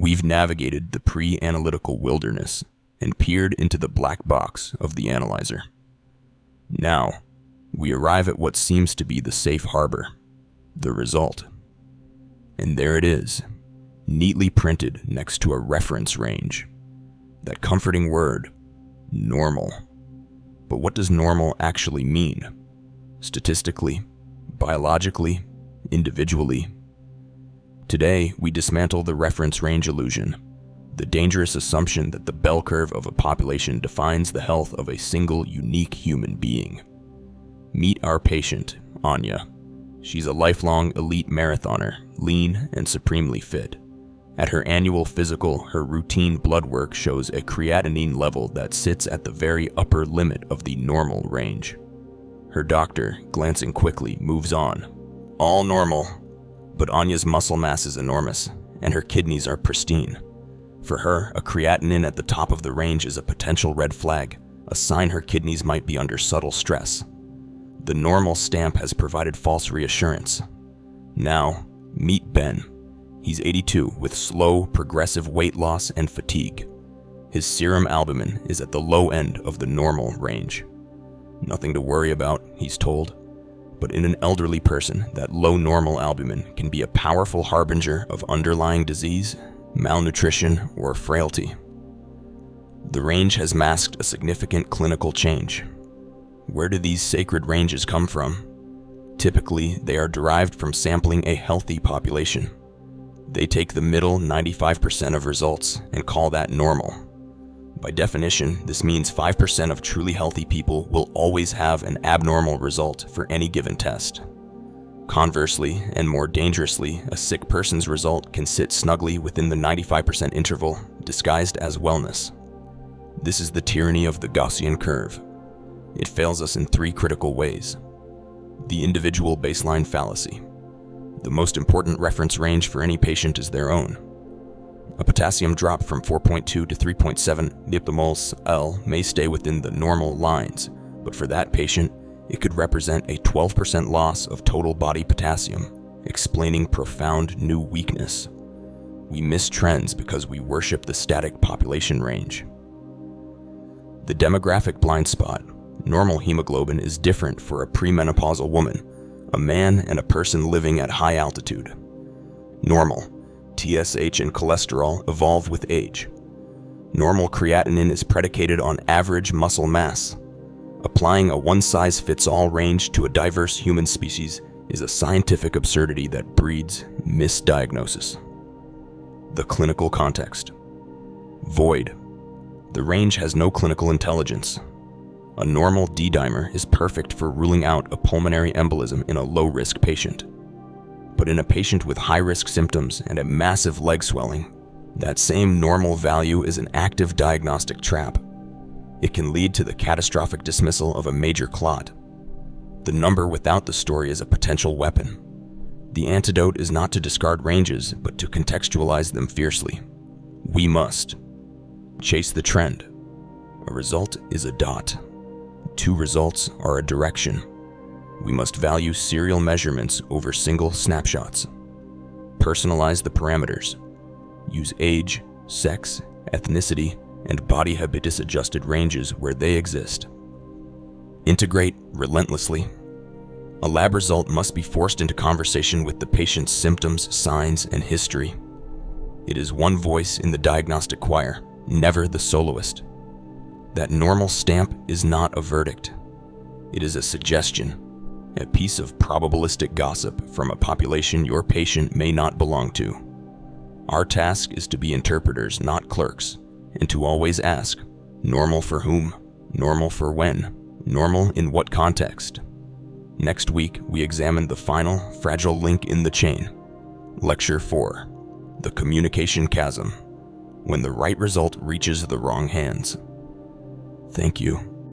We've navigated the pre-analytical wilderness and peered into the black box of the analyzer. Now, we arrive at what seems to be the safe harbor, the result. And there it is, neatly printed next to a reference range. That comforting word, normal. But what does normal actually mean? Statistically, biologically, individually? Today, we dismantle the reference range illusion, the dangerous assumption that the bell curve of a population defines the health of a single unique human being. Meet our patient, Anya. She's a lifelong elite marathoner, lean and supremely fit. At her annual physical, her routine blood work shows a creatinine level that sits at the very upper limit of the normal range. Her doctor, glancing quickly, moves on. All normal. But Anya's muscle mass is enormous, and her kidneys are pristine. For her, a creatinine at the top of the range is a potential red flag, a sign her kidneys might be under subtle stress. The normal stamp has provided false reassurance. Now, meet Ben. He's 82 with slow, progressive weight loss and fatigue. His serum albumin is at the low end of the normal range. Nothing to worry about, he's told. But in an elderly person, that low normal albumin can be a powerful harbinger of underlying disease, malnutrition, or frailty. The range has masked a significant clinical change. Where do these sacred ranges come from? Typically, they are derived from sampling a healthy population. They take the middle 95% of results and call that normal. By definition, this means 5% of truly healthy people will always have an abnormal result for any given test. Conversely, and more dangerously, a sick person's result can sit snugly within the 95% interval, disguised as wellness. This is the tyranny of the Gaussian curve. It fails us in three critical ways. The individual baseline fallacy. The most important reference range for any patient is their own. A potassium drop from 4.2 to 3.7 mmol may stay within the normal lines, but for that patient, it could represent a 12% loss of total body potassium, explaining profound new weakness. We miss trends because we worship the static population range. The demographic blind spot. Normal hemoglobin is different for a premenopausal woman, a man, and a person living at high altitude. Normal. TSH and cholesterol evolve with age. Normal creatinine is predicated on average muscle mass. Applying a one-size-fits-all range to a diverse human species is a scientific absurdity that breeds misdiagnosis. The clinical context. Void. The range has no clinical intelligence. A normal D-dimer is perfect for ruling out a pulmonary embolism in a low-risk patient. But in a patient with high-risk symptoms and a massive leg swelling, that same normal value is an active diagnostic trap. It can lead to the catastrophic dismissal of a major clot. The number without the story is a potential weapon. The antidote is not to discard ranges, but to contextualize them fiercely. We must chase the trend. A result is a dot. Two results are a direction. We must value serial measurements over single snapshots. Personalize the parameters. Use age, sex, ethnicity, and body habitus adjusted ranges where they exist. Integrate relentlessly. A lab result must be forced into conversation with the patient's symptoms, signs, and history. It is one voice in the diagnostic choir, never the soloist. That normal stamp is not a verdict. It is a suggestion. A piece of probabilistic gossip from a population your patient may not belong to. Our task is to be interpreters, not clerks, and to always ask, normal for whom? Normal for when? Normal in what context? Next week, we examine the final, fragile link in the chain. Lecture 4, The Communication Chasm, when the right result reaches the wrong hands. Thank you.